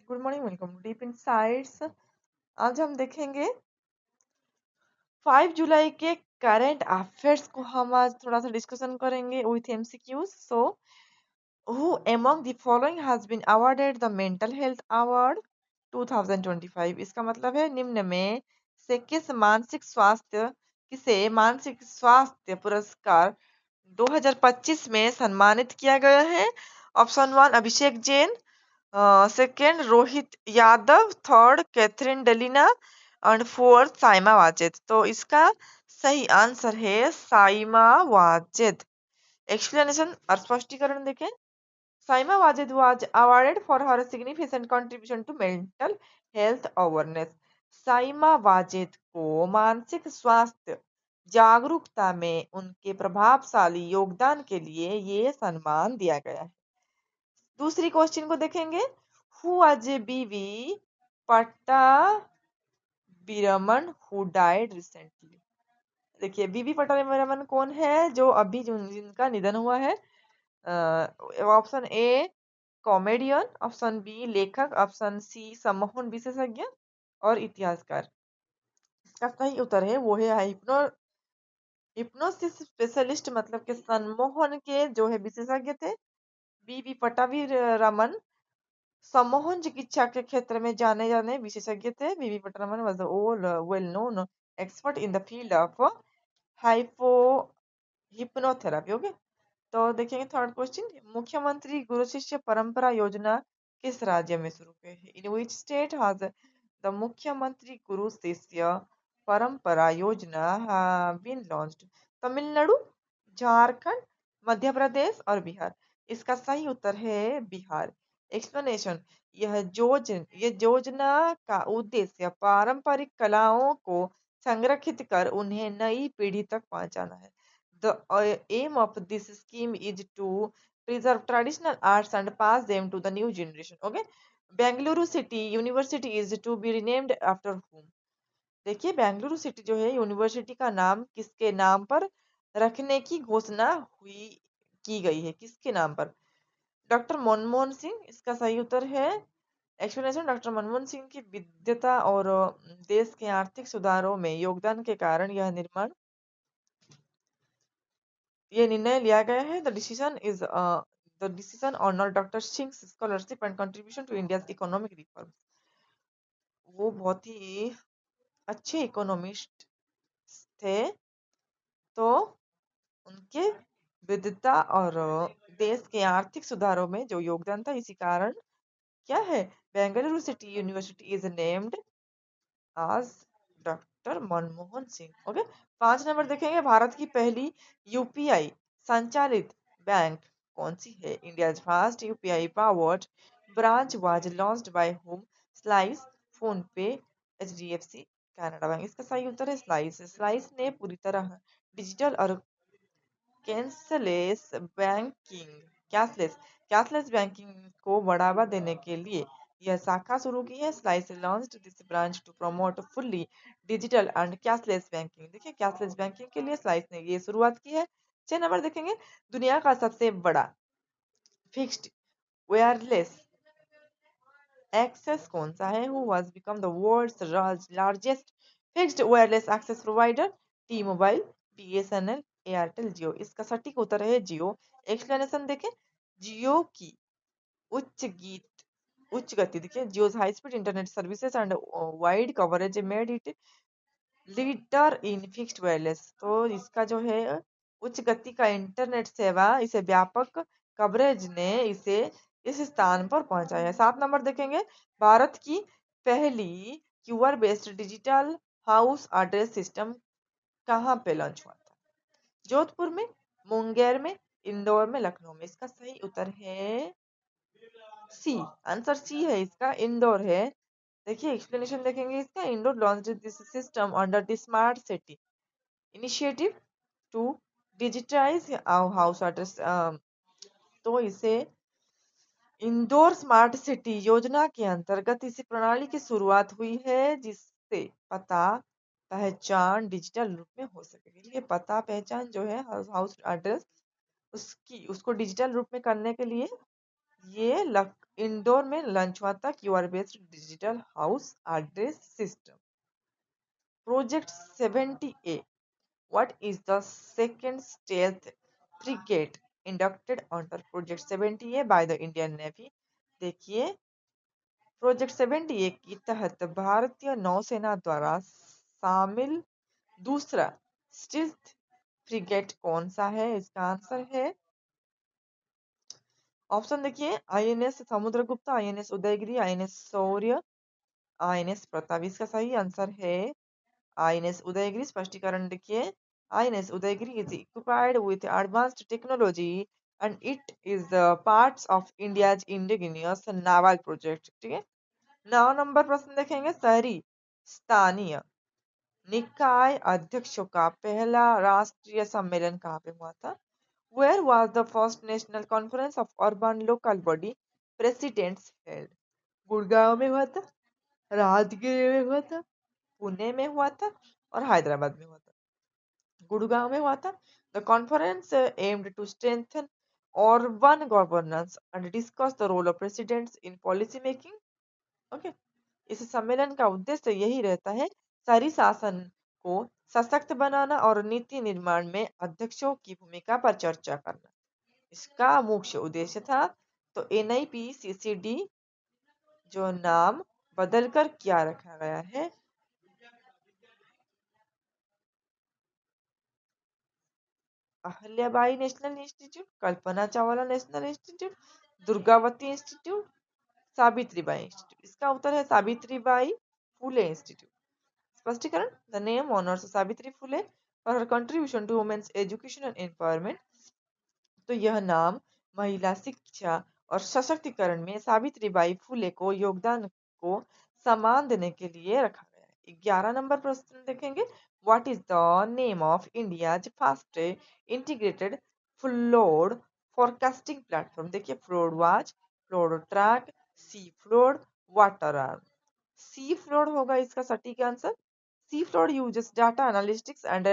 Good morning, welcome to Deep Insights. आज हम देखेंगे 5 जुलाई के करंट अफेयर्स को। हम आज थोड़ा सा डिस्कशन करेंगे with MCQs. So who among the following has been awarded the mental health award 2025? इसका मतलब है निम्न में से किसे मानसिक स्वास्थ्य पुरस्कार 2025 में सम्मानित किया गया है? Option 1 Abhishek Jain, second Rohit Yadav, third Catherine Delina and fourth Saima Wajed. तो इसका सही आंसर है साइमा वाजेद। एक्सप्लेनेशन और स्पष्टीकरण देखें। Saima Wazed was awarded for her significant contribution to mental health awareness. Saima Wazed को मानसिक स्वास्थ्य जागरूकता में उनके प्रभावशाली योगदान के लिए ये सम्मान दिया गया है। दूसरी क्वेश्चन को देखेंगे। हु वाज बीवी पट्टाभिरमन हु डाइड रिसेंटली? देखिए बीवी पट्टाभिरमन कौन है जो अभी जिनका निधन हुआ है? Option A comedian, option B लेखक, ऑप्शन सी सम्मोहन विशेषज्ञ और इतिहासकार। इसका सही उत्तर है वो है हिप्नोसिस स्पेशलिस्ट, मतलब कि सम्मोहन के जो है विशेषज्ञ थे बीवी पट्टाभिरमन। सम्मोहन चिकित्सा के क्षेत्र में जाने जाने विशेषज्ञ थे। बीवी पट्टाभिरमन वाज ओल well known expert in the field of hypo hypnotherapy. Okay, तो देखेंगे थर्ड क्वेश्चन। मुख्यमंत्री गुरु शिष्य परंपरा योजना किस राज्य में शुरू हुई है? इन विच स्टेट हैज द मुख्यमंत्री गुरु शिष्य परंपरा योजना बीन लॉन्च्ड? तमिलनाडु, झारखंड, मध्य प्रदेश और बिहार। इसका सही उत्तर है बिहार। एक्सप्लेनेशन। ये योजना का उद्देश्य पारंपरिक कलाओं को संरक्षित कर उन्हें नई पीढ़ी तक पहुंचाना है। The aim of this scheme is to preserve traditional arts and pass them to the new generation. Okay. Bengaluru city university is to be renamed after whom? देखिए बेंगलुरु सिटी जो है यूनिवर्सिटी का नाम किसके नाम पर रखने की घोषणा हुई की गई है? किसके नाम पर? डॉक्टर मनमोहन सिंह इसका सही उत्तर है। एक्सप्लेनेशन। डॉक्टर मनमोहन सिंह की विद्वता और देश के आर्थिक सुधारों में योगदान के कारण ये निर्णय लिया गया है। The decision honour doctor Singh scholarship and contribution to India economic reform. वो बहुत ही अच्छे इकोनॉमिस्ट थे, तो उनके विद्वता और देश के आर्थिक सुधारों में जो योगदान था, इसी कारण क्या है Bengaluru city university is named as doctor Manmohan Singh. Okay, 5 number देखेंगे। भारत की पहली यूपीआई संचालित बैंक कौन सी है? India's first UPI powered branch was launched by home? Slice, phone पे, एचडीएफसी, कनाडा बैंक। इसका सही उत्तर है स्लाइस। स्लाइस ने पूरी तरह डिजिटल और cashless banking cashless cashless banking को बढ़ावा देने के लिए यह शाखा शुरू की है। Slice launched this branch to promote fully digital and cashless banking. देखिए कैशलेस बैंकिंग के लिए स्लाइस ने ये शुरुआत की है। 6 नंबर देखेंगे। दुनिया का सबसे बड़ा फिक्स्ड वायरलेस एक्सेस कौन सा है? Who was become the world's largest fixed wireless access provider? T Mobile, BSNL, Airtel, Jio. इसका सटीक उत्तर है जियो। एक्सप्लेनेशन देखें। जियो की उच्च गीत उच्च गति देखिए Jio's high speed internet services and wide coverage made it leader in fixed wireless. तो इसका जो है उच्च गति का इंटरनेट सेवा, इसे व्यापक कवरेज ने इसे इस स्थान पर पहुंचाया है। 7 नंबर देखेंगे। भारत की पहली QR based digital house address system कहाँ पे लॉन्च हुआ था? जोधपुर में, मुंगेर में, इंदौर में, लखनऊ में। इसका सही उत्तर है सी। आंसर सी है इसका, इंदौर है। देखिए एक्सप्लेनेशन देखेंगे इसका। Indore launch this system under the smart city initiative to digitise house address. तो इसे इंदौर स्मार्ट सिटी योजना के अंतर्गत इसी प्रणाली की शुरुआत हुई है, जिससे पता पहचान डिजिटल रूप में हो सके। ये पता पहचान जो है हाउस एड्रेस उसको डिजिटल रूप में करने के लिए ये इंडोर में लॉन्च हुआ था, QR based digital house address system. Project 70A, what is the second stealth frigate inducted under Project 70A by the Indian Navy? देखिए, प्रोजेक्ट 70A के तहत भारतीय नौसेना द्वारा शामिल दूसरा स्टील्थ फ्रिगेट कौन सा है? इसका आंसर है, ऑप्शन देखिए, INS Samudragupta, INS Udaygiri, INS Shaurya, INS Pratap. इसका सही आंसर है आईएनएस उदयगिरी। स्पष्टीकरण देखिए, INS Udaygiri is equipped with advanced technology and it is the parts of India's indigenous naval project. ठीक है। 9 नंबर प्रश्न देखेंगे, शहरी स्थानीय निकाय अध्यक्षों का पहला राष्ट्रीय सम्मेलन कहाँ पे हुआ था? Where was the first national conference of urban local body presidents held? Gurgaon में हुआ था, राजगीर में हुआ था, पुणे में हुआ था और हैदराबाद में हुआ था। गुड़गांव में हुआ था। The conference aimed to strengthen urban governance and discuss the role of presidents in policy making. Okay. इस सम्मेलन का उद्देश्य यही रहता है, शहरी शासन को सशक्त बनाना और नीति निर्माण में अध्यक्षों की भूमिका पर चर्चा करना इसका मुख्य उद्देश्य था। तो NIPCCD जो नाम बदलकर क्या रखा गया है? Ahilyabai national institute, Kalpana Chawla national institute, Durgavati institute, Savitribai institute. इसका उत्तर है सावित्रीबाई फुले इंस्टीट्यूट। स्पष्टीकरण, the name honours Savitri Phule for her contribution to women's education and empowerment. तो यह नाम महिला शिक्षा और सशक्तिकरण में सावित्रीबाई फुले को योगदान को सम्मान देने के लिए रखा गया है। 11 नंबर प्रश्न देखेंगे, what is the name of India's first integrated flowed forecasting platform? देखिए, फ्लोड वॉच, फ्लोड ट्रैक, सी फ्लोड, वाटर आर्म। सी फ्लोड होगा इसका सटीक answer. C flowed uses data analytics and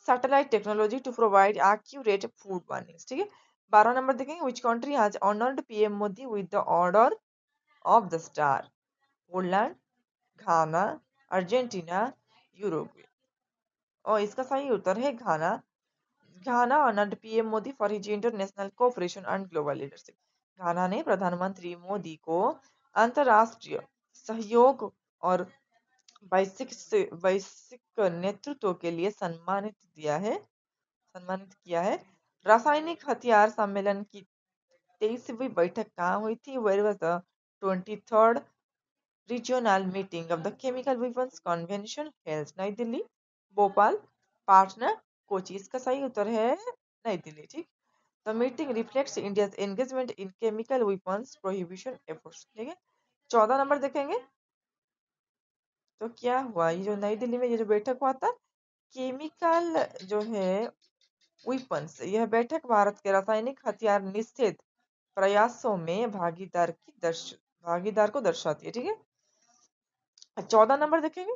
satellite technology to provide accurate food warnings। ठीक है। 12 number देखेंगे, which country has honored PM Modi with the order of the star? Poland, Ghana, Argentina, Uruguay. और इसका सही उत्तर है घाना। घाना honored PM Modi for his international cooperation and global leadership। घाना ने प्रधानमंत्री मोदी को अंतरराष्ट्रीय सहयोग और वैश्विक नेतृत्व के लिए सम्मानित किया है। रासायनिक हथियार सम्मेलन की 23वीं बैठक कहाँ हुई थी? Where was the 23rd regional meeting of the chemical weapons convention held? नई दिल्ली, भोपाल, पाटना, कोची। इसका सही उत्तर है नई दिल्ली। ठीक। The meeting reflects India's engagement in chemical weapons prohibition efforts. ठीक है। 14 नंबर देखेंगे, तो क्या हुआ, ये जो नई दिल्ली में ये जो बैठक हुआ था, केमिकल जो है वेपन्स, यह बैठक भारत के रासायनिक हथियार निषेध प्रयासों में भागीदार को दर्शाती है। ठीक है। 14 नंबर देखेंगे,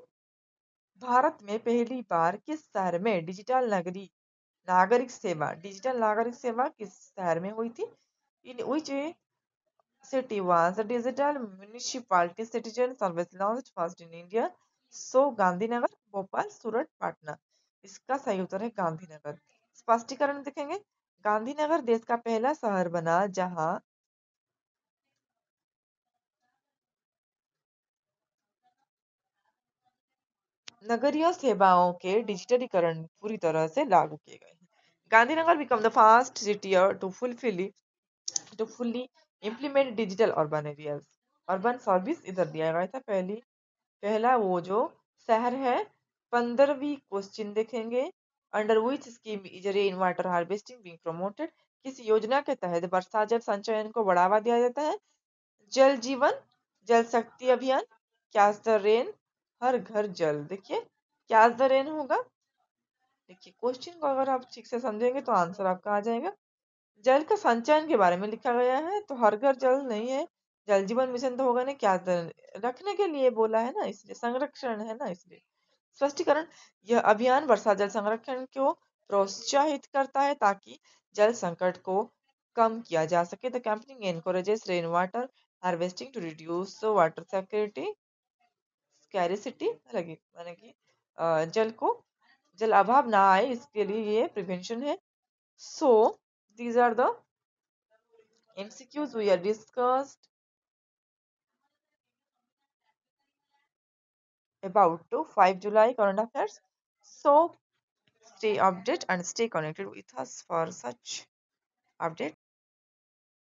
भारत में पहली बार किस शहर में डिजिटल नागरिक सेवा किस शहर में हुई थी? इन विच city was a digital municipality citizen service launched first in India? So Gandhinagar, Bhopal, सूरत, पाटना। इसका सही उत्तर है गांधीनगर। स्पष्टीकरण देखेंगे, गांधीनगर देश का पहला शहर बना जहां नगरीय सेवाओं के डिजिटलीकरण पूरी तरह से लागू किए गए हैं। Gandhinagar become the first city to fully implement digital urban areas. Urban service इधर दिया गया था पहला वो जो शहर है। 15वीं क्वेश्चन देखेंगे, under which scheme is rain water harvesting being promoted? किस योजना के तहत वर्षा जल संचयन को बढ़ावा दिया जाता है? जल जीवन, जल शक्ति अभियान, कैच द रेन, हर घर जल। देखिए, कैच द रेन होगा। देखिए, क्वेश्चन को अगर आप ठीक से समझेंगे तो आंसर आपका आ जाएगा। जल का संचयन के बारे में लिखा गया है, तो हर घर जल नहीं है, जल जीवन मिशन तो होगा नहीं, क्या रखने के लिए बोला है ना, इसलिए संरक्षण है ना, इसलिए। स्पष्टीकरण, यह अभियान वर्षा जल संरक्षण को प्रोत्साहित करता है ताकि जल संकट को कम किया जा सके। The campaigning encourages rain water harvesting to reduce water security scarcity, लगी माने कि जल अभाव ना आए इसके लिए ये प्रिवेंशन है। So these are the MCQs we are discussed about to 5 July current affairs. So stay updated and stay connected with us for such updates.